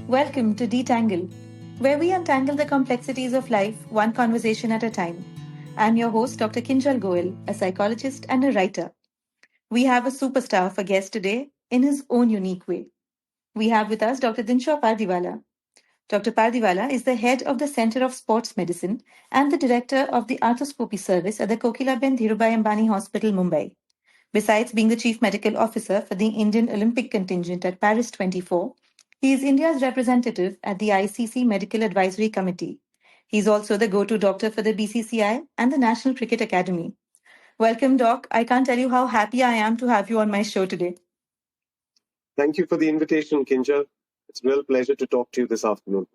Welcome to Detangle, where we untangle the complexities of life one conversation at a time. I'm your host, Dr. Kinjal Goel, a psychologist and a writer. We have a superstar of a guest today in his own unique way. We have with us Dr. Dinshaw Pardiwala. Dr. Pardiwala is the head of the Center of Sports Medicine and the director of the arthroscopy service at the Kokilaben Dhirubhai Ambani Hospital, Mumbai. Besides being the chief medical officer for the Indian Olympic contingent at Paris 24, he is India's representative at the ICC Medical Advisory Committee. He is also the go-to doctor for the BCCI and the National Cricket Academy. Welcome, Doc. I can't tell you how happy I am to have you on my show today. Thank you for the invitation, Kinjal. It's a real pleasure to talk to you this afternoon.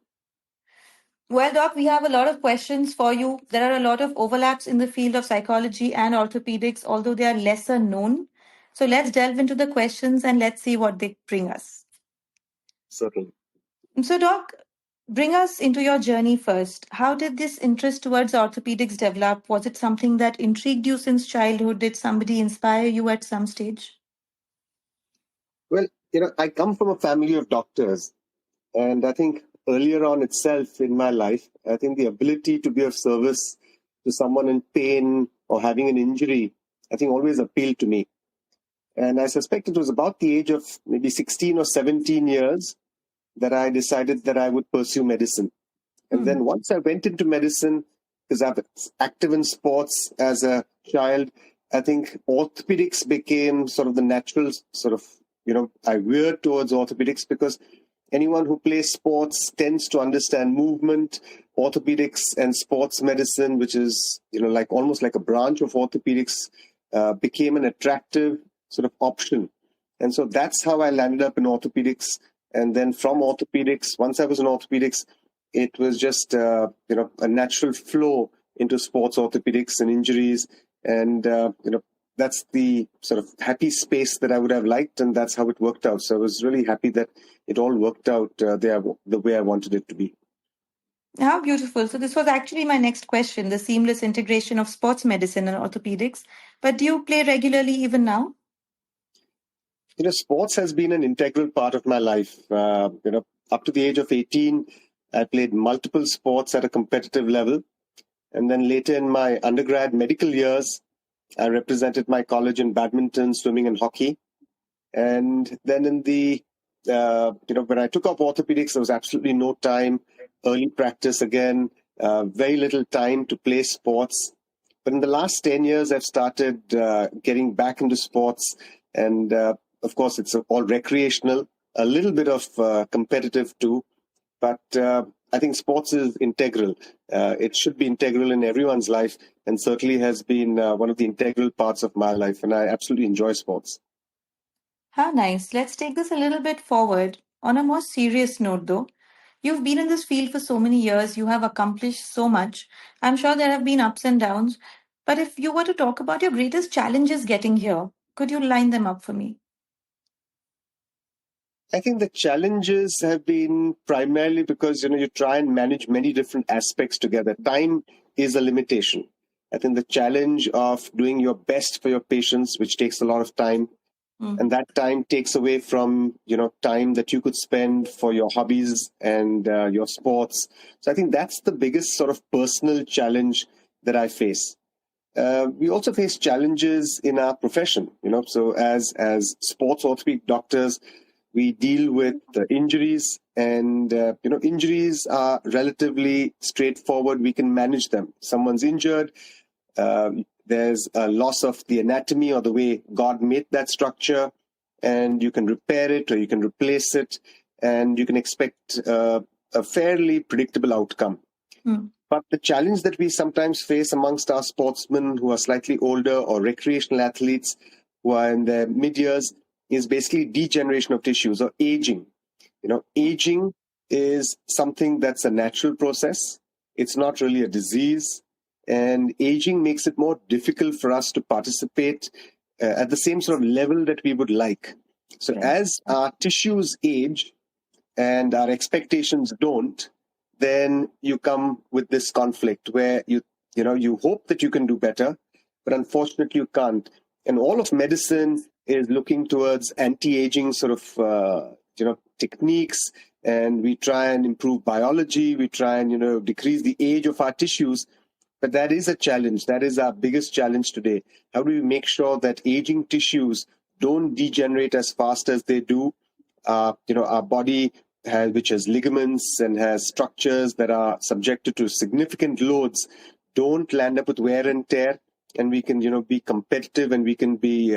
Well, Doc, we have a lot of questions for you. There are a lot of overlaps in the field of psychology and orthopedics, although they are lesser known. So let's delve into the questions and let's see what they bring us. Certainly. So, Doc, bring us into your journey first. How did this interest towards orthopedics develop? Was it something that intrigued you since childhood? Did somebody inspire you at some stage? Well, I come from a family of doctors, and I think earlier on itself in my life, I think the ability to be of service to someone in pain or having an injury, I think always appealed to me. And I suspect it was about the age of maybe 16 or 17 years that I decided that I would pursue medicine. And then once I went into medicine, because I was active in sports as a child, I think orthopedics became sort of the natural sort of, I veered towards orthopedics because anyone who plays sports tends to understand movement. Orthopedics and sports medicine, which is, like almost like a branch of orthopedics, became an attractive sort of option. And so that's how I landed up in orthopedics. And then from orthopedics, once I was in orthopedics, it was just, a natural flow into sports orthopedics and injuries. And, that's the sort of happy space that I would have liked. And that's how it worked out. So I was really happy that it all worked out the way I wanted it to be. How beautiful. So, this was actually my next question, the seamless integration of sports medicine and orthopedics. But do you play regularly even now? Sports has been an integral part of my life. Up to the age of 18, I played multiple sports at a competitive level. And then later in my undergrad medical years, I represented my college in badminton, swimming, and hockey. And then in the, when I took up orthopedics, there was absolutely no time, early practice again, very little time to play sports. But in the last 10 years, I've started getting back into sports. And of course, it's all recreational, a little bit of competitive too. But I think sports is integral. It should be integral in everyone's life, and certainly has been one of the integral parts of my life. And I absolutely enjoy sports. How nice. Let's take this a little bit forward. On a more serious note, though, you've been in this field for so many years, you have accomplished so much. I'm sure there have been ups and downs. But if you were to talk about your greatest challenges getting here, could you line them up for me? I think the challenges have been primarily because, you try and manage many different aspects together. Time is a limitation. I think the challenge of doing your best for your patients, which takes a lot of time, and that time takes away from, time that you could spend for your hobbies and your sports. So I think that's the biggest sort of personal challenge that I face. We also face challenges in our profession, so as sports orthopedic doctors, we deal with injuries, and injuries are relatively straightforward. We can manage them. Someone's injured, there's a loss of the anatomy or the way God made that structure, and you can repair it or you can replace it, and you can expect a fairly predictable outcome. But the challenge that we sometimes face amongst our sportsmen who are slightly older or recreational athletes who are in their mid-years is basically degeneration of tissues or aging. Aging is something that's a natural process. It's not really a disease. And aging makes it more difficult for us to participate at the same sort of level that we would like. So as our tissues age and our expectations don't, then you come with this conflict where you hope that you can do better, but unfortunately you can't. And all of medicine is looking towards anti-aging sort of techniques and we try and improve biology, we try and decrease the age of our tissues. But that is a challenge. That is our biggest challenge today. How do we make sure that aging tissues don't degenerate as fast as they do? Our body which has ligaments and has structures that are subjected to significant loads, don't land up with wear and tear, and we can be competitive, and we can be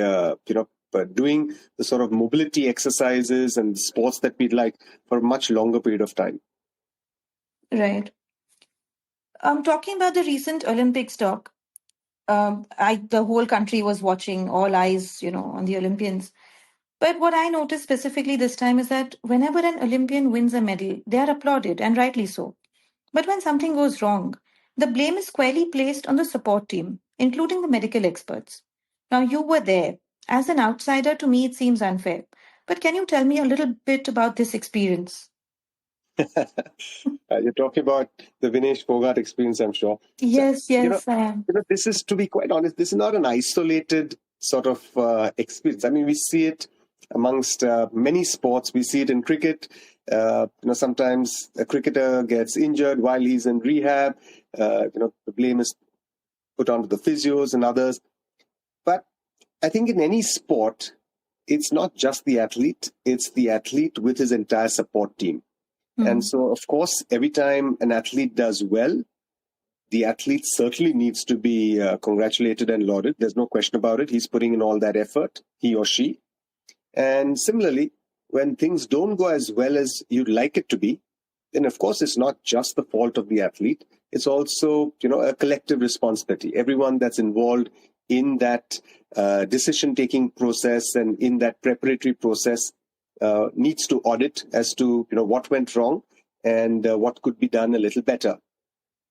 doing the sort of mobility exercises and sports that we'd like for a much longer period of time. Right. Talking about the recent Olympics talk, the whole country was watching, all eyes, on the Olympians. But what I noticed specifically this time is that whenever an Olympian wins a medal, they are applauded, and rightly so. But when something goes wrong, the blame is squarely placed on the support team, including the medical experts. Now, you were there. As an outsider, to me, it seems unfair. But can you tell me a little bit about this experience? You're talking about the Vinesh Fogart experience, I'm sure. Yes, I am. This is, to be quite honest, this is not an isolated sort of experience. I mean, we see it amongst many sports. We see it in cricket. Sometimes a cricketer gets injured while he's in rehab. The blame is put onto the physios and others. But I think in any sport, it's not just the athlete, it's the athlete with his entire support team. And so, of course, every time an athlete does well, the athlete certainly needs to be congratulated and lauded. There's no question about it. He's putting in all that effort, he or she. And similarly, when things don't go as well as you'd like it to be, then of course it's not just the fault of the athlete. It's also, a collective responsibility. Everyone that's involved in that decision-taking process and in that preparatory process needs to audit as to, what went wrong and what could be done a little better.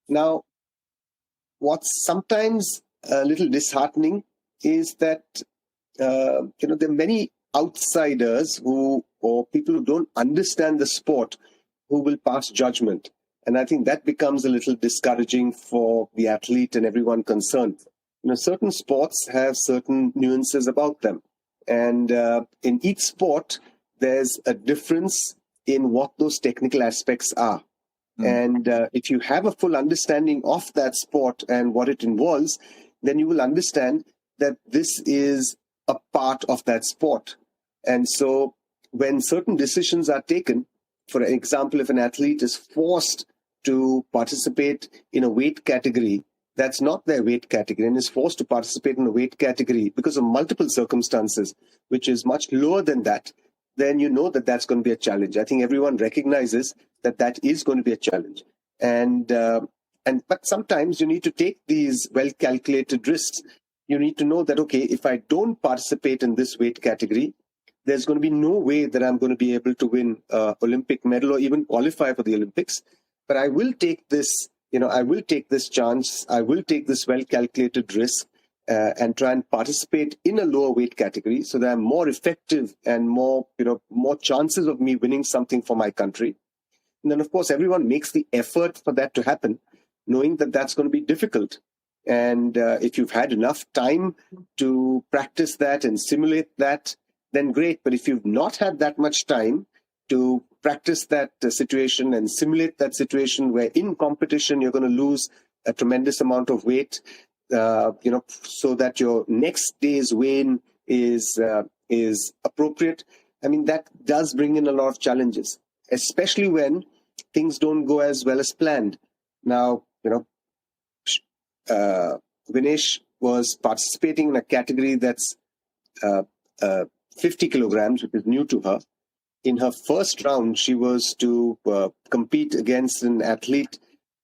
Now, what's sometimes a little disheartening is that, there are many outsiders or people who don't understand the sport who will pass judgment. And I think that becomes a little discouraging for the athlete and everyone concerned. Certain sports have certain nuances about them. And in each sport, there's a difference in what those technical aspects are. And if you have a full understanding of that sport and what it involves, then you will understand that this is a part of that sport. And so when certain decisions are taken, for example, if an athlete is forced to participate in a weight category that's not their weight category and is forced to participate in a weight category because of multiple circumstances, which is much lower than that, then you know that that's going to be a challenge. I think everyone recognizes that that is going to be a challenge. But sometimes you need to take these well-calculated risks. You need to know that, okay, if I don't participate in this weight category, there's going to be no way that I'm going to be able to win an Olympic medal or even qualify for the Olympics. But I will take this, I will take this chance. I will take this well-calculated risk and try and participate in a lower weight category so that I'm more effective and more chances of me winning something for my country. And then, of course, everyone makes the effort for that to happen, knowing that that's going to be difficult. And if you've had enough time to practice that and simulate that, then great. But if you've not had that much time to practice that situation and simulate that situation where in competition you're going to lose a tremendous amount of weight, so that your next day's weigh-in is appropriate, I mean, that does bring in a lot of challenges, especially when things don't go as well as planned. Now, Vinesh was participating in a category that's 50 kilograms, which is new to her. In her first round, she was to compete against an athlete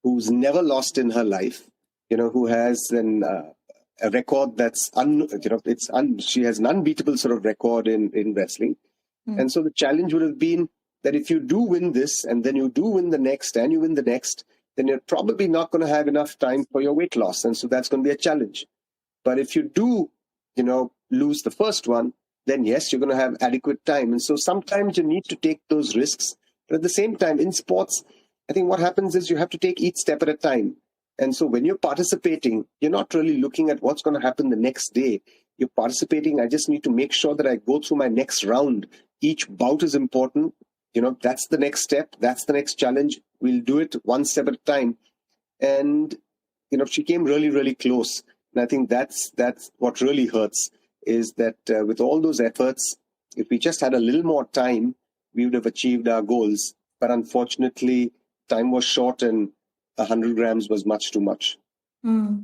who's never lost in her life, who has a record that's, she has an unbeatable sort of record in wrestling. And so the challenge would have been that if you do win this, and then you do win the next, and you win the next, then you're probably not going to have enough time for your weight loss. And so that's going to be a challenge. But if you do, lose the first one, then yes, you're going to have adequate time. And so sometimes you need to take those risks. But at the same time, in sports, I think what happens is you have to take each step at a time. And so when you're participating, you're not really looking at what's going to happen the next day. You're participating. I just need to make sure that I go through my next round. Each bout is important. that's the next step. That's the next challenge. We'll do it one step at a time. And, she came really, really close. And I think that's what really hurts is that with all those efforts, if we just had a little more time, we would have achieved our goals. But unfortunately, time was short and 100 grams was much too much.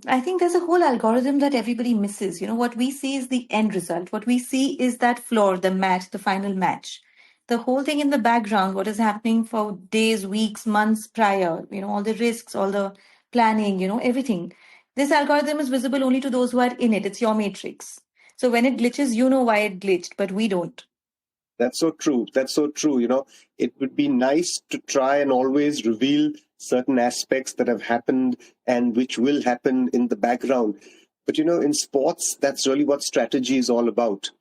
I think there's a whole algorithm that everybody misses. What we see is the end result. What we see is that floor, the match, the final match. The whole thing in the background, what is happening for days, weeks, months prior, all the risks, all the planning, everything. This algorithm is visible only to those who are in it. It's your matrix. So when it glitches, you know why it glitched, but we don't. That's so true. That's so true. It would be nice to try and always reveal certain aspects that have happened and which will happen in the background. But, in sports, that's really what strategy is all about.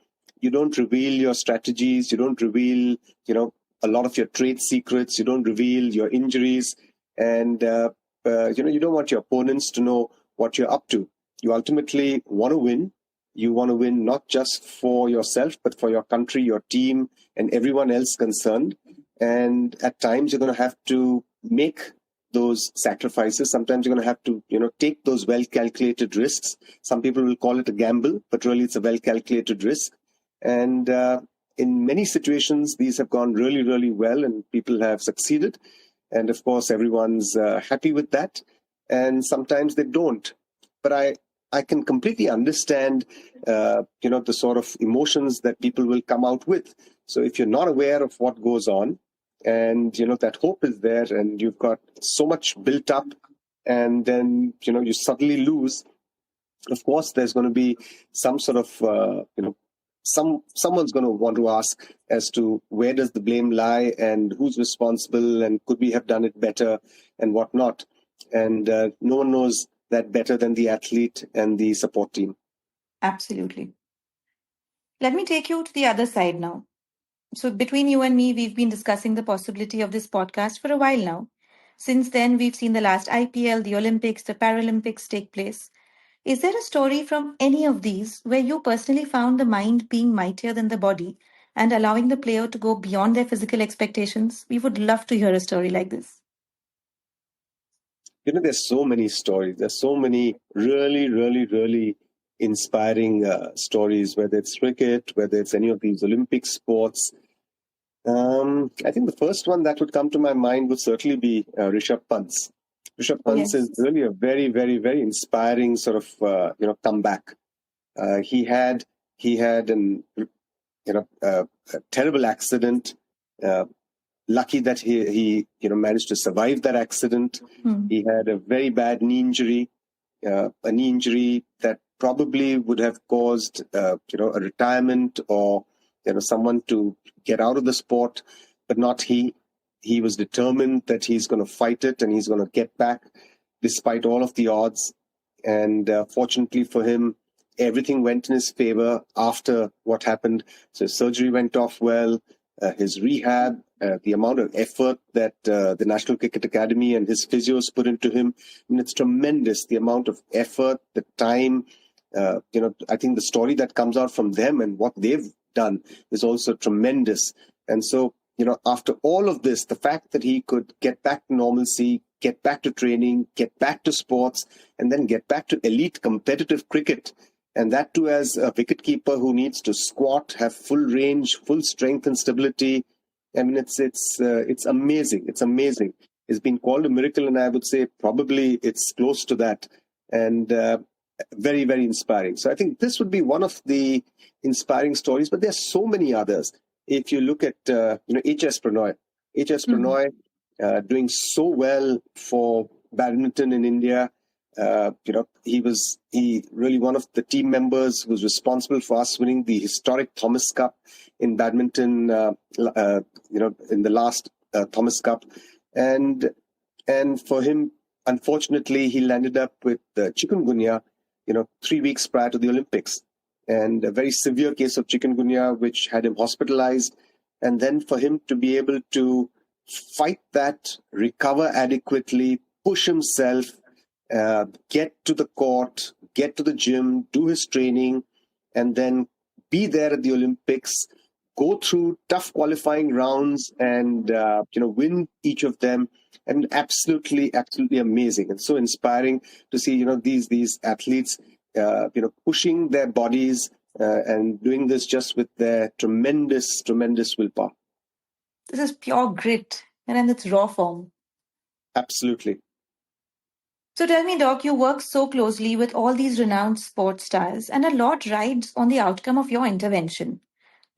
You don't reveal your strategies. You don't reveal, a lot of your trade secrets. You don't reveal your injuries. And, you don't want your opponents to know what you're up to. You ultimately want to win. You want to win not just for yourself, but for your country, your team, and everyone else concerned. And at times you're going to have to make those sacrifices. Sometimes you're going to have to, take those well-calculated risks. Some people will call it a gamble, but really it's a well-calculated risk. And in many situations, these have gone really, really well and people have succeeded. And of course, everyone's happy with that. And sometimes they don't. But I can completely understand, the sort of emotions that people will come out with. So if you're not aware of what goes on and, that hope is there and you've got so much built up and then, you suddenly lose, of course, there's going to be some sort of, someone's going to want to ask as to where does the blame lie and who's responsible and could we have done it better and whatnot. And no one knows that better than the athlete and the support team. Absolutely. Let me take you to the other side now. So, between you and me, we've been discussing the possibility of this podcast for a while now. Since then, we've seen the last IPL, the Olympics, the Paralympics take place. Is there a story from any of these where you personally found the mind being mightier than the body and allowing the player to go beyond their physical expectations? We would love to hear a story like this. There's so many stories. There's so many really, really, really inspiring stories, whether it's cricket, whether it's any of these Olympic sports. I think the first one that would come to my mind would certainly be Rishabh Pant. Rishabh Pant is really a very, very, very inspiring sort of, comeback. He had an, a terrible accident. Lucky that he managed to survive that accident. He had a very bad knee injury, a knee injury that probably would have caused, a retirement or, someone to get out of the sport, but not he. He was determined that he's going to fight it and he's going to get back despite all of the odds. And fortunately for him, everything went in his favor after what happened. So his surgery went off well, his rehab, the amount of effort that the National Cricket Academy and his physios put into him. I mean, it's tremendous, the amount of effort, the time. I think the story that comes out from them and what they've done is also tremendous. And so, after all of this, the fact that he could get back to normalcy, get back to training, get back to sports, and then get back to elite competitive cricket, and that too as a wicketkeeper who needs to squat, have full range, full strength and stability. I mean, it's amazing. It's amazing. It's been called a miracle, and I would say probably it's close to that. And very, very inspiring. So I think this would be one of the inspiring stories, but there's so many others. If you look at HS Prannoy, doing so well for badminton in India. He really one of the team members who was responsible for us winning the historic Thomas Cup in badminton. In the last Thomas Cup, and for him, unfortunately, he landed up with chikungunya. 3 weeks prior to the Olympics, and a very severe case of chikungunya, which had him hospitalized. And then for him to be able to fight that, recover adequately, push himself, get to the court, get to the gym, do his training, and then be there at the Olympics, go through tough qualifying rounds and win each of them, and absolutely amazing and so inspiring to see these athletes pushing their bodies and doing this just with their tremendous willpower. This is pure grit and in its raw form. Absolutely. So tell me, Doc, you work so closely with all these renowned sports stars, and a lot rides on the outcome of your intervention.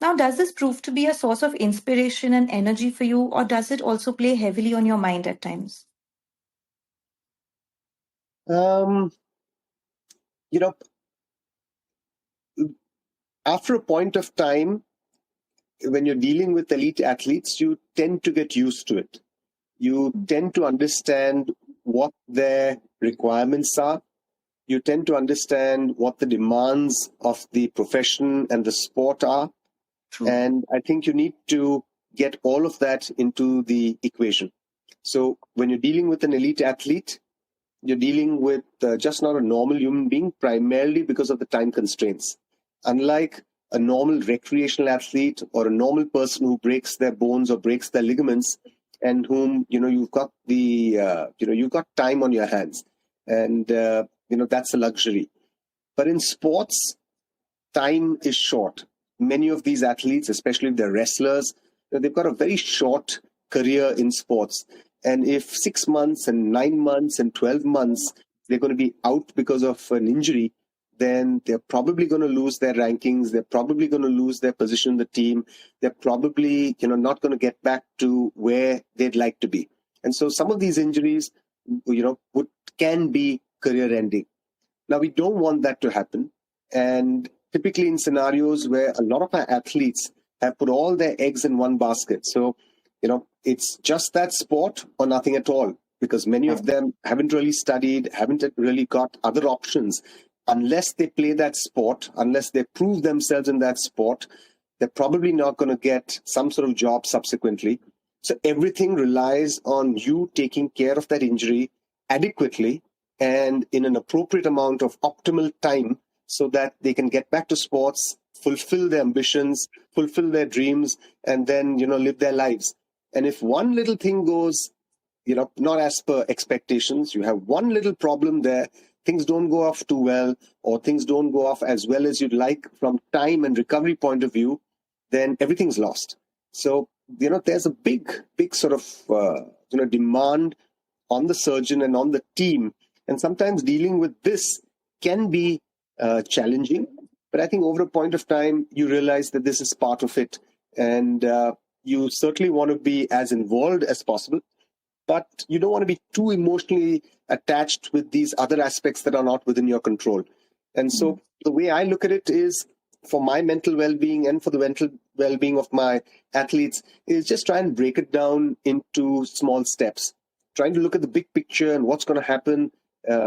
Now, does this prove to be a source of inspiration and energy for you, or does it also play heavily on your mind at times? Um, you know, after a point of time, when you're dealing with elite athletes, you tend to get used to it. You tend to understand what their requirements are. You tend to understand what the demands of the profession and the sport are. True. And I think you need to get all of that into the equation. So when you're dealing with an elite athlete, you're dealing with just not a normal human being, primarily because of the time constraints. Unlike a normal recreational athlete or a normal person who breaks their bones or breaks their ligaments, and whom you've got you've got time on your hands, and that's a luxury. But in sports, time is short. Many of these athletes, especially if they're wrestlers, they've got a very short career in sports. And if 6 months and 9 months and 12 months, they're going to be out because of an injury, then they're probably going to lose their rankings. They're probably going to lose their position in the team. They're probably, not going to get back to where they'd like to be. And so some of these injuries, can be career ending. Now, we don't want that to happen. And typically in scenarios where a lot of our athletes have put all their eggs in one basket. So, it's just that sport or nothing at all, because many of them haven't really studied, haven't really got other options. Unless they play that sport, unless they prove themselves in that sport, they're probably not going to get some sort of job subsequently. So everything relies on you taking care of that injury adequately and in an appropriate amount of optimal time, so that they can get back to sports, fulfill their ambitions, fulfill their dreams, and then, live their lives. And if one little thing goes, not as per expectations, you have one little problem there, things don't go off too well, or things don't go off as well as you'd like from time and recovery point of view, then everything's lost. So, there's a big sort of, demand on the surgeon and on the team. And sometimes dealing with this can be challenging. But I think over a point of time, you realize that this is part of it. And you certainly want to be as involved as possible. But you don't want to be too emotionally attached with these other aspects that are not within your control. And so the way I look at it is, for my mental well-being and for the mental well-being of my athletes, is just try and break it down into small steps. Trying to look at the big picture and what's going to happen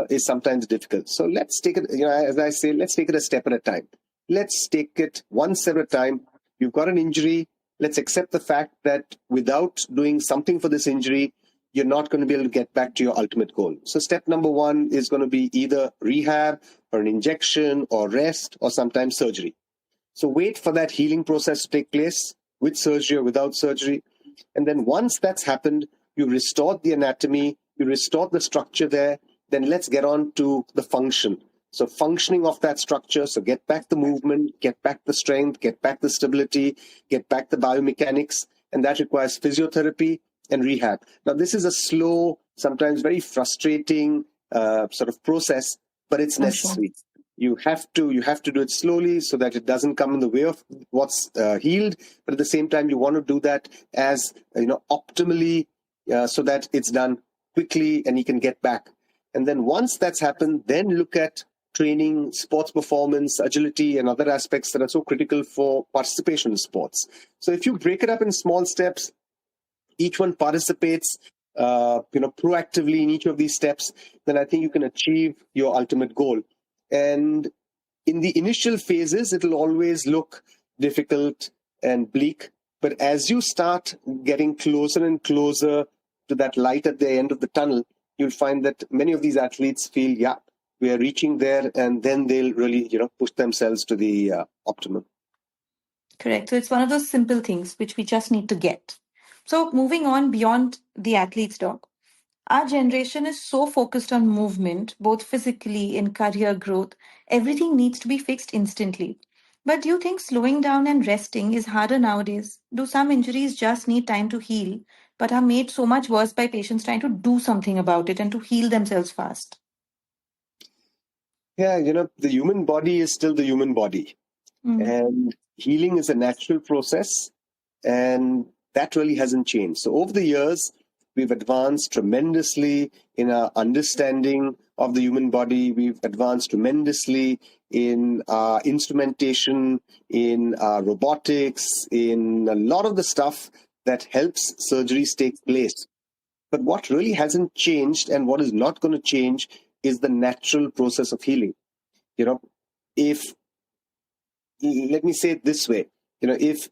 is sometimes difficult. So let's take it, as I say, let's take it a step at a time. Let's take it one step at a time. You've got an injury. Let's accept the fact that without doing something for this injury, you're not going to be able to get back to your ultimate goal. So step number one is going to be either rehab or an injection or rest or sometimes surgery. So wait for that healing process to take place, with surgery or without surgery. And then once that's happened, you restored the anatomy, you restored the structure there, then let's get on to the function. So functioning of that structure, so get back the movement, get back the strength, get back the stability, get back the biomechanics, and that requires physiotherapy and rehab. Now, this is a slow, sometimes very frustrating sort of process, but it's necessary. You have to do it slowly so that it doesn't come in the way of what's healed, but at the same time, you want to do that as optimally, so that it's done quickly and you can get back. And then once that's happened, then look at training, sports performance, agility, and other aspects that are so critical for participation in sports. So if you break it up in small steps, each one participates proactively in each of these steps, then I think you can achieve your ultimate goal. And in the initial phases, it'll always look difficult and bleak. But as you start getting closer and closer to that light at the end of the tunnel, you'll find that many of these athletes feel, yeah, we are reaching there, and then they'll really, push themselves to the optimum. Correct. So it's one of those simple things which we just need to get. So moving on beyond the athlete's dog, our generation is so focused on movement, both physically and career growth. Everything needs to be fixed instantly. But do you think slowing down and resting is harder nowadays? Do some injuries just need time to heal, but are made so much worse by patients trying to do something about it and to heal themselves fast? Yeah, the human body is still the human body, Mm. and healing is a natural process, and that really hasn't changed. So over the years, we've advanced tremendously in our understanding of the human body. We've advanced tremendously in instrumentation, in robotics, in a lot of the stuff that helps surgeries take place. But what really hasn't changed and what is not going to change is the natural process of healing. You know, if let me say it this way, if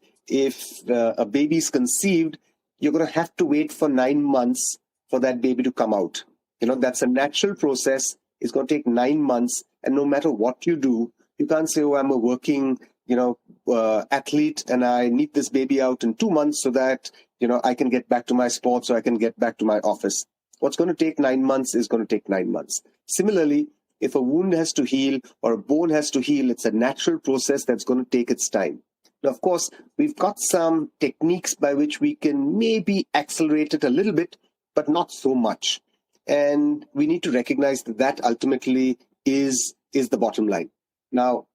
a baby is conceived, you're going to have to wait for 9 months for that baby to come out. That's a natural process. It's going to take 9 months, and no matter what you do, you can't say, oh, I'm a working athlete and I need this baby out in 2 months so that I can get back to my sports or I can get back to my office. What's going to take 9 months is going to take 9 months. Similarly, if a wound has to heal or a bone has to heal, it's a natural process that's going to take its time. Now, of course, we've got some techniques by which we can maybe accelerate it a little bit, but not so much. And we need to recognize that that ultimately is the bottom line. Now,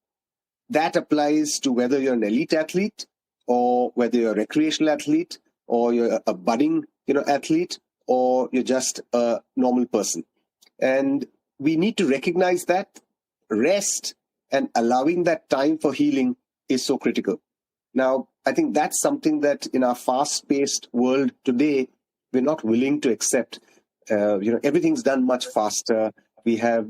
that applies to whether you're an elite athlete or whether you're a recreational athlete or you're a budding athlete or you're just a normal person. And we need to recognize that rest and allowing that time for healing is so critical. Now, I think that's something that in our fast-paced world today, we're not willing to accept. Everything's done much faster. We have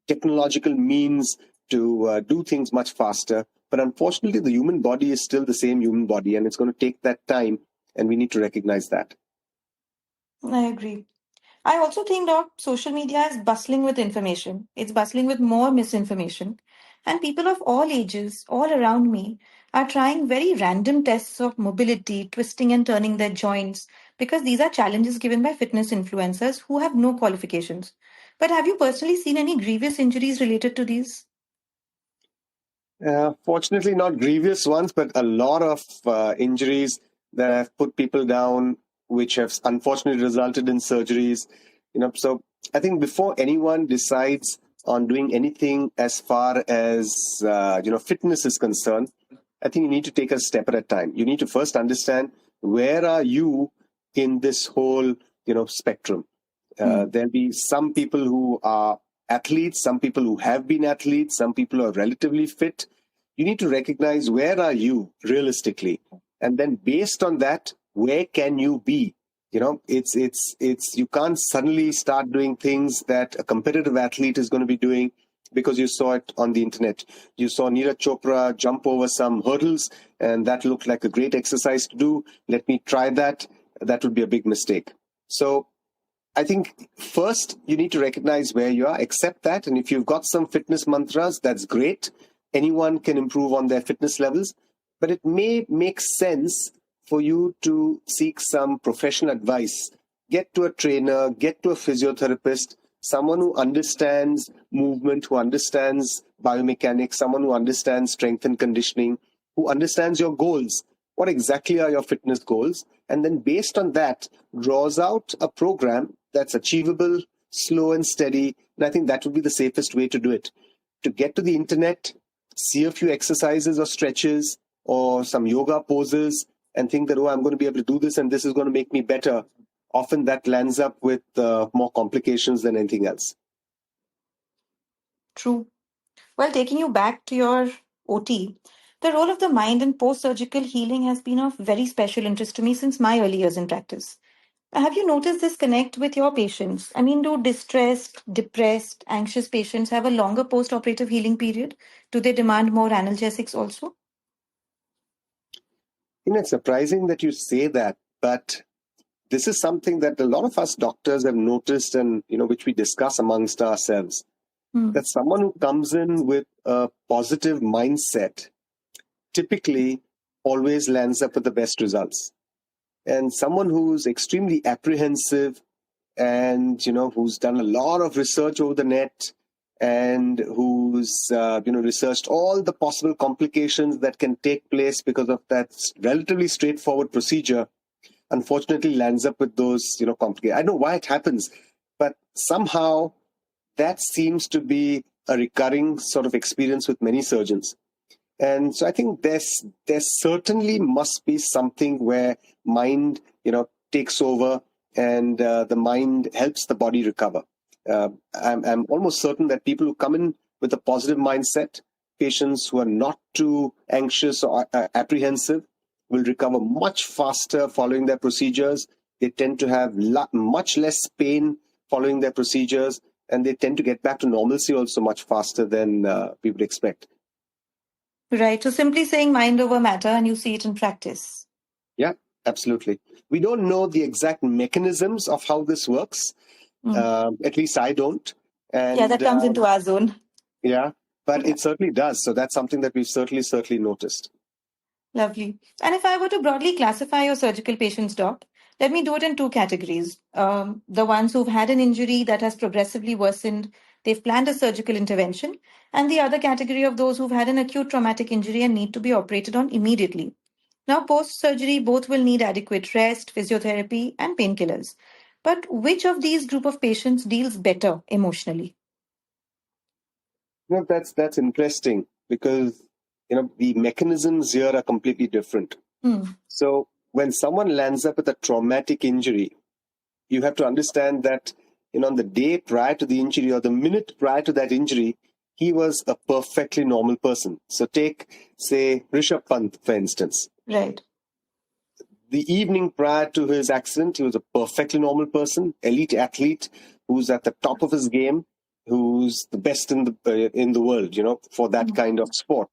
technological means to do things much faster. But unfortunately, the human body is still the same human body, and it's going to take that time, and we need to recognize that. I agree. I also think, Doc, social media is bustling with information. It's bustling with more misinformation. And people of all ages, all around me, are trying very random tests of mobility, twisting and turning their joints, because these are challenges given by fitness influencers who have no qualifications. But have you personally seen any grievous injuries related to these? Fortunately, not grievous ones, but a lot of injuries that have put people down, which have unfortunately resulted in surgeries. So I think before anyone decides on doing anything as far as fitness is concerned, I think you need to take a step at a time. You need to first understand where are you in this whole spectrum. There'll be some people who are athletes, some people who have been athletes, some people who are relatively fit. You need to recognize where are you realistically, and then based on that, where can you be? It's you can't suddenly start doing things that a competitive athlete is going to be doing because you saw it on the internet. You saw Neeraj Chopra jump over some hurdles, and that looked like a great exercise to do. Let me try that. That would be a big mistake. So I think first you need to recognize where you are, accept that. And if you've got some fitness mantras, that's great. Anyone can improve on their fitness levels, but it may make sense for you to seek some professional advice. Get to a trainer, get to a physiotherapist, someone who understands movement, who understands biomechanics, someone who understands strength and conditioning, who understands your goals. What exactly are your fitness goals? And then based on that, draws out a program that's achievable, slow and steady. And I think that would be the safest way to do it. To get to the internet, see a few exercises or stretches or some yoga poses and think that, oh, I'm going to be able to do this and this is going to make me better. Often that lands up with more complications than anything else. True. Well, taking you back to your OT, the role of the mind in post surgical healing has been of very special interest to me since my early years in practice. Have you noticed this connect with your patients? I mean, do distressed, depressed, anxious patients have a longer post operative healing period? Do they demand more analgesics also? It's surprising that you say that, but this is something that a lot of us doctors have noticed and, which we discuss amongst ourselves. Hmm. That someone who comes in with a positive mindset typically always lands up with the best results. And someone who's extremely apprehensive and, who's done a lot of research over the net and who's, researched all the possible complications that can take place because of that relatively straightforward procedure, unfortunately lands up with those, complicated. I don't know why it happens, but somehow that seems to be a recurring sort of experience with many surgeons. And so I think there certainly must be something where mind, takes over and the mind helps the body recover. I'm almost certain that people who come in with a positive mindset, patients who are not too anxious or apprehensive, will recover much faster following their procedures. They tend to have much less pain following their procedures, and they tend to get back to normalcy also much faster than we would expect. Right. So simply saying mind over matter, and you see it in practice. Yeah, absolutely. We don't know the exact mechanisms of how this works. At least I don't. And, yeah, that comes into our zone. Yeah, but it certainly does. So that's something that we've certainly noticed. Lovely. And if I were to broadly classify your surgical patients, Doc, let me do it in two categories. The ones who've had an injury that has progressively worsened, they've planned a surgical intervention, and the other category of those who've had an acute traumatic injury and need to be operated on immediately. Now, post-surgery, both will need adequate rest, physiotherapy, and painkillers. But which of these group of patients deals better emotionally? That's interesting because the mechanisms here are completely different. So when someone lands up with a traumatic injury, you have to understand that on the day prior to the injury or the minute prior to that injury, he was a perfectly normal person. So take, say, Rishabh Pant, for instance. Right. The evening prior to his accident, he was a perfectly normal person, elite athlete who's at the top of his game, who's the best in the world, for that kind of sport.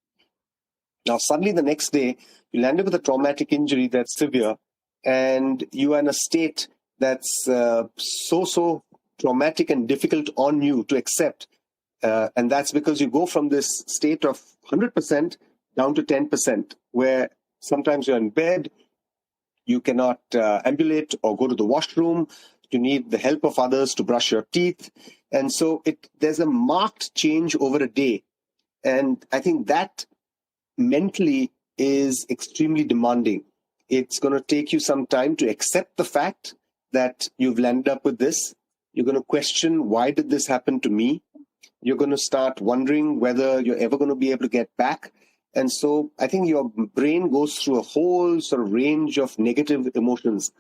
Now, suddenly the next day, you landed with a traumatic injury that's severe, and you are in a state that's so traumatic and difficult on you to accept. And that's because you go from this state of 100% down to 10%, where sometimes you're in bed, you cannot ambulate or go to the washroom, you need the help of others to brush your teeth. And so there's a marked change over a day. And I think that mentally is extremely demanding. It's going to take you some time to accept the fact that you've landed up with this. You're going to question, why did this happen to me? You're going to start wondering whether you're ever going to be able to get back. And so I think your brain goes through a whole sort of range of negative emotions.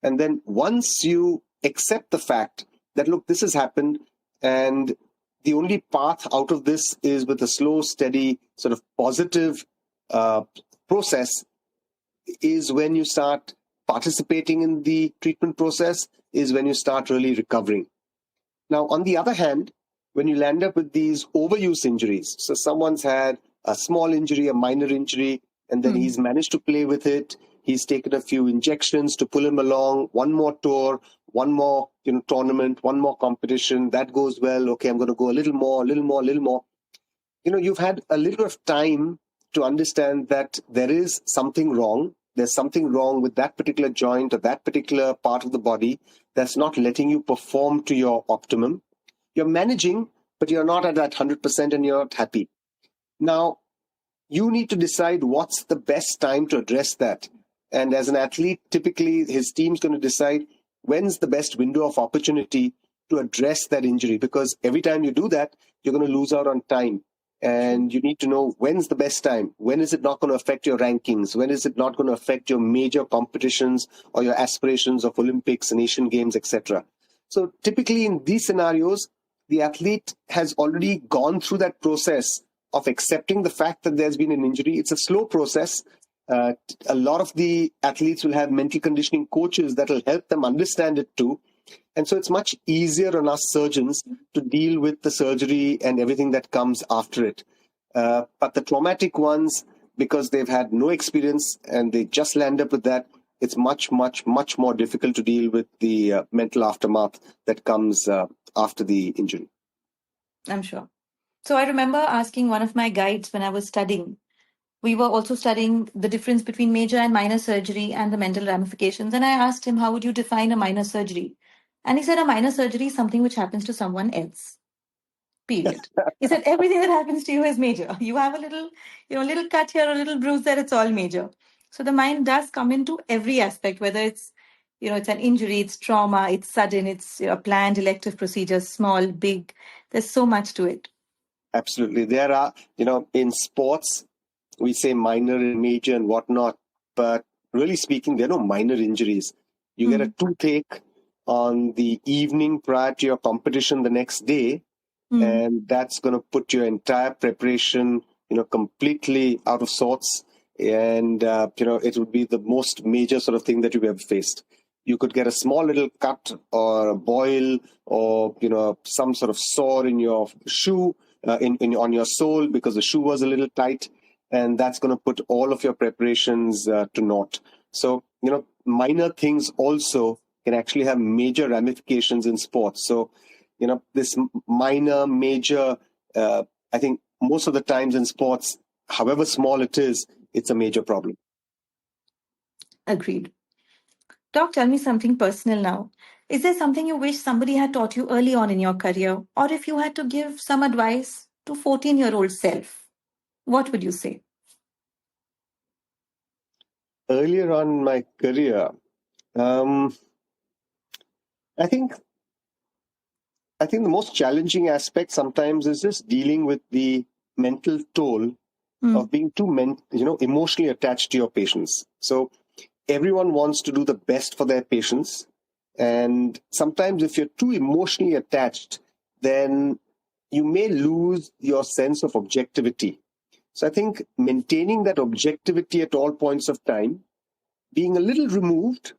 And then once you accept the fact that, look, this has happened, and the only path out of this is with a slow, steady, sort of positive process, is when you start participating in the treatment process, is when you start really recovering. Now, on the other hand, when you land up with these overuse injuries, so someone's had a small injury, a minor injury, and then he's managed to play with it. He's taken a few injections to pull him along, one more tour, one more tournament, one more competition. That goes well. Okay, I'm going to go a little more. You've had a little of time to understand that there is something wrong. There's something wrong with that particular joint or that particular part of the body that's not letting you perform to your optimum. You're managing, but you're not at that 100% and you're not happy. Now, you need to decide what's the best time to address that. And as an athlete, typically his team's going to decide when's the best window of opportunity to address that injury. Because every time you do that, you're going to lose out on time. And you need to know when's the best time. When is it not going to affect your rankings? When is it not going to affect your major competitions or your aspirations of Olympics and Asian Games, etc.? So typically in these scenarios, the athlete has already gone through that process of accepting the fact that there's been an injury. It's a slow process. A lot of the athletes will have mental conditioning coaches that will help them understand it too. And so it's much easier on us surgeons to deal with the surgery and everything that comes after it. But the traumatic ones, because they've had no experience and they just land up with that, it's much more difficult to deal with the mental aftermath that comes after the injury. I'm sure. So I remember asking one of my guides when I was studying, we were also studying the difference between major and minor surgery and the mental ramifications. And I asked him, how would you define a minor surgery? And he said, a minor surgery is something which happens to someone else. Period. He said, everything that happens to you is major. You have a little, little cut here, a little bruise there, it's all major. So the mind does come into every aspect, whether it's, it's an injury, it's trauma, it's sudden, it's a planned elective procedure, small, big. There's so much to it. Absolutely. There are, in sports, we say minor and major and whatnot, but really speaking, there are no minor injuries. You get a toothache on the evening prior to your competition the next day, and that's going to put your entire preparation, completely out of sorts. And, it would be the most major sort of thing that you've ever faced. You could get a small little cut or a boil or, some sort of sore in your shoe, on your sole because the shoe was a little tight. And that's going to put all of your preparations to naught. So, minor things also can actually have major ramifications in sports. So, this minor, major, I think most of the times in sports, however small it is, it's a major problem. Agreed. Doc, tell me something personal now. Is there something you wish somebody had taught you early on in your career? Or if you had to give some advice to 14-year-old self, what would you say? Earlier on in my career, I think the most challenging aspect sometimes is just dealing with the mental toll of being too emotionally attached to your patients. So everyone wants to do the best for their patients. And sometimes if you're too emotionally attached, then you may lose your sense of objectivity. So I think maintaining that objectivity at all points of time, being a little removed,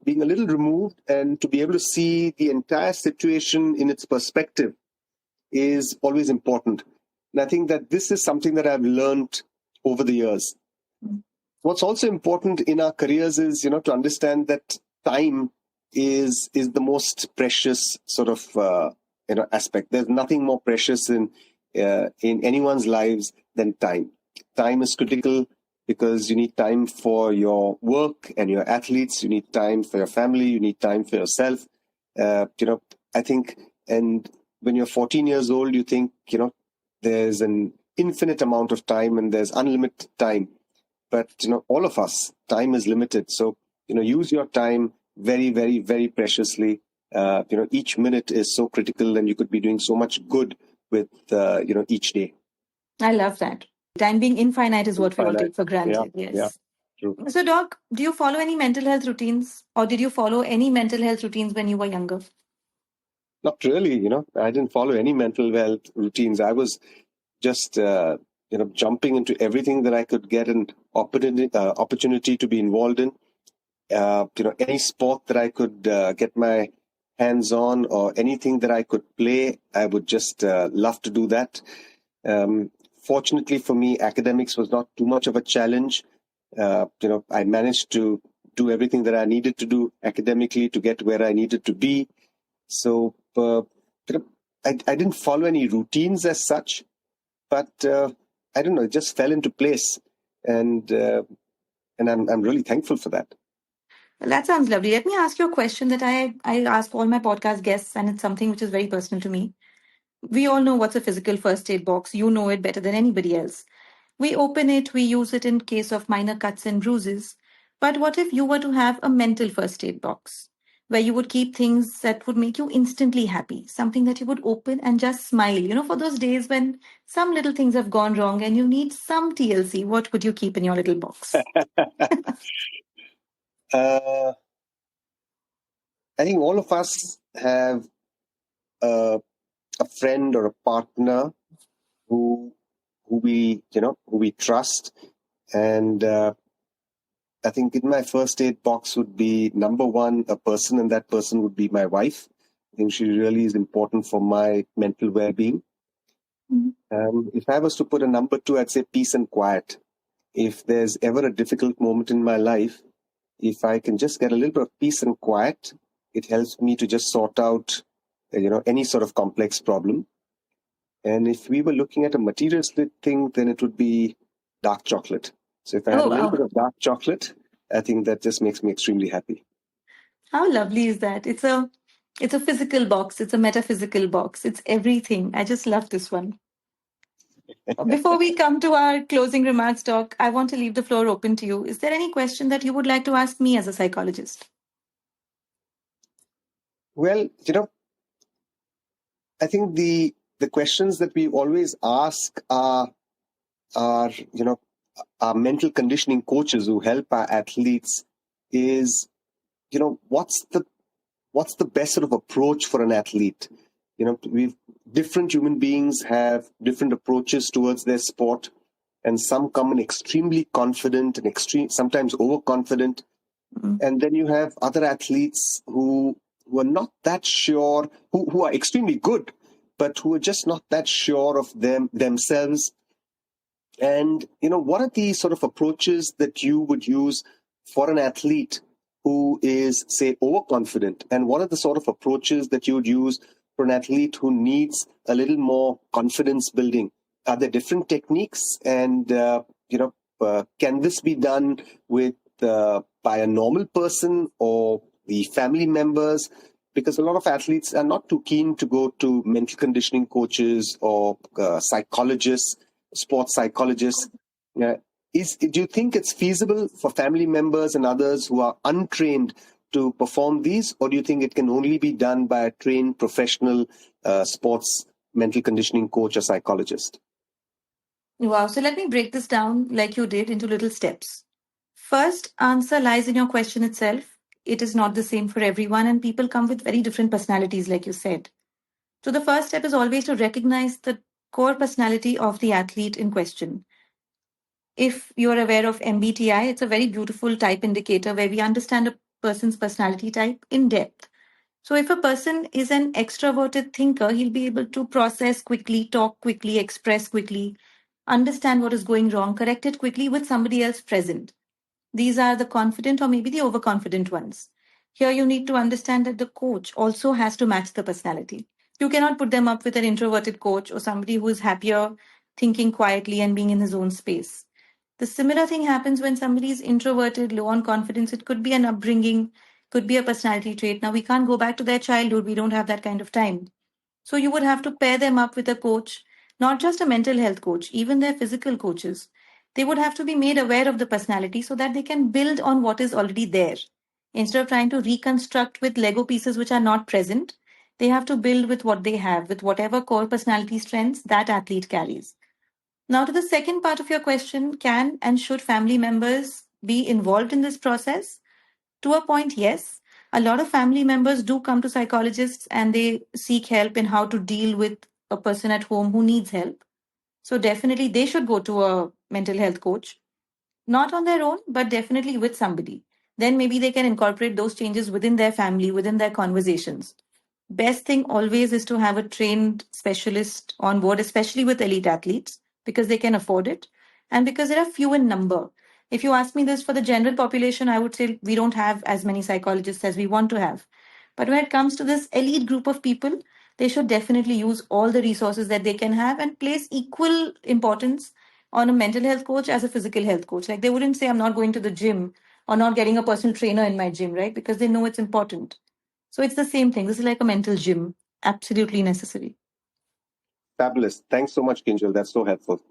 and to be able to see the entire situation in its perspective is always important. And I think that this is something that I've learned over the years. What's also important in our careers is, to understand that time is the most precious sort of, aspect. There's nothing more precious in anyone's lives than time. Time is critical because you need time for your work and your athletes. You need time for your family. You need time for yourself. I think, and when you're 14 years old, you think, there's an infinite amount of time and there's unlimited time. But, all of us, time is limited. So, use your time very, very, very preciously. Each minute is so critical and you could be doing so much good with, each day. I love that. Time being infinite is what we all take for granted. Yeah, yes. Yeah, true. So, Doc, do you follow any mental health routines or did you follow any mental health routines when you were younger? Not really, I didn't follow any mental health routines. I was just, jumping into everything that I could get an opportunity to be involved in. Any sport that I could get my hands on or anything that I could play, I would just love to do that. Fortunately for me, academics was not too much of a challenge. I managed to do everything that I needed to do academically to get where I needed to be. So I didn't follow any routines as such, but I don't know, it just fell into place, and I'm really thankful for that. Well, that sounds lovely. Let me ask you a question that I ask all my podcast guests, and it's something which is very personal to me. We all know what's a physical first aid box. You know it better than anybody else. We open it, we use it in case of minor cuts and bruises. But what if you were to have a mental first aid box where you would keep things that would make you instantly happy, something that you would open and just smile, for those days when some little things have gone wrong and you need some TLC, what would you keep in your little box? I think all of us have a friend or a partner who we trust, and I think in my first aid box would be number one, a person, and that person would be my wife. I think she really is important for my mental well-being. If I was to put a number two, I'd say peace and quiet. If there's ever a difficult moment in my life, if I can just get a little bit of peace and quiet, it helps me to just sort out, any sort of complex problem. And if we were looking at a materialistic thing, then it would be dark chocolate. So if I had Oh, a little wow. bit of dark chocolate, I think that just makes me extremely happy. How lovely is that? It's a physical box, it's a metaphysical box, it's everything. I just love this one. Before we come to our closing remarks, Doc, I want to leave the floor open to you. Is there any question that you would like to ask me as a psychologist? Well, I think the questions that we always ask our our mental conditioning coaches who help our athletes is, what's the best sort of approach for an athlete? We've different human beings have different approaches towards their sport, and some come in extremely confident and sometimes overconfident. Mm. And then you have other athletes who are not that sure, who are extremely good, but who are just not that sure of themselves. And what are the sort of approaches that you would use for an athlete who is, say, overconfident? And what are the sort of approaches that you would use for an athlete who needs a little more confidence building? Are there different techniques? And can this be done with by a normal person or the family members? Because a lot of athletes are not too keen to go to mental conditioning coaches or psychologists, sports psychologists. Do you think it's feasible for family members and others who are untrained to perform these, or do you think it can only be done by a trained professional sports mental conditioning coach or psychologist? Wow. So let me break this down like you did into little steps. First answer lies in your question itself. It is not the same for everyone, and people come with very different personalities, like you said. So the first step is always to recognize the core personality of the athlete in question. If you're aware of MBTI, it's a very beautiful type indicator where we understand a person's personality type in depth. So if a person is an extroverted thinker, he'll be able to process quickly, talk quickly, express quickly, understand what is going wrong, correct it quickly with somebody else present. These are the confident or maybe the overconfident ones. Here you need to understand that the coach also has to match the personality. You cannot put them up with an introverted coach or somebody who is happier thinking quietly and being in his own space. The similar thing happens when somebody is introverted, low on confidence. It could be an upbringing, could be a personality trait. Now, we can't go back to their childhood. We don't have that kind of time. So, you would have to pair them up with a coach, not just a mental health coach, even their physical coaches. They would have to be made aware of the personality so that they can build on what is already there. Instead of trying to reconstruct with Lego pieces which are not present, they have to build with what they have, with whatever core personality strengths that athlete carries. Now, to the second part of your question, can and should family members be involved in this process? To a point, yes. A lot of family members do come to psychologists and they seek help in how to deal with a person at home who needs help. So, definitely, they should go to a mental health coach, not on their own, but definitely with somebody. Then maybe they can incorporate those changes within their family, within their conversations. Best thing always is to have a trained specialist on board, especially with elite athletes, because they can afford it and because there are few in number. If you ask me this for the general population, I would say we don't have as many psychologists as we want to have. But when it comes to this elite group of people, they should definitely use all the resources that they can have and place equal importance on a mental health coach as a physical health coach. Like they wouldn't say, I'm not going to the gym or not getting a personal trainer in my gym, right? Because they know it's important. So it's the same thing. This is like a mental gym, absolutely necessary. Fabulous. Thanks so much, Kinjal. That's so helpful.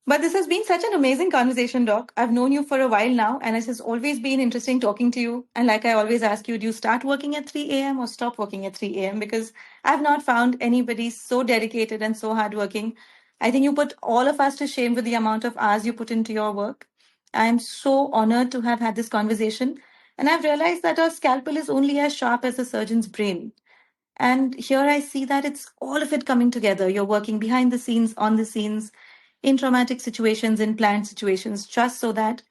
But this has been such an amazing conversation, Doc. I've known you for a while now, and it has always been interesting talking to you. And like I always ask you, do you start working at 3 a.m. or stop working at 3 a.m.? Because I've not found anybody so dedicated and so hardworking. I think you put all of us to shame with the amount of hours you put into your work. I'm so honored to have had this conversation. And I've realized that our scalpel is only as sharp as a surgeon's brain. And here I see that it's all of it coming together. You're working behind the scenes, on the scenes, in traumatic situations, in planned situations, just so that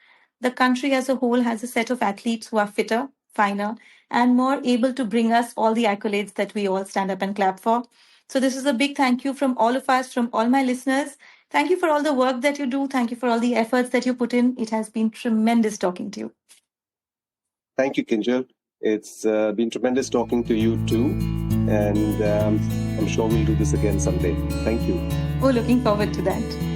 the country as a whole has a set of athletes who are fitter, finer, and more able to bring us all the accolades that we all stand up and clap for. So, this is a big thank you from all of us, from all my listeners. Thank you for all the work that you do. Thank you for all the efforts that you put in. It has been tremendous talking to you. Thank you, Kinjal. It's been tremendous talking to you too. And I'm sure we'll do this again someday. Thank you. Oh, looking forward to that.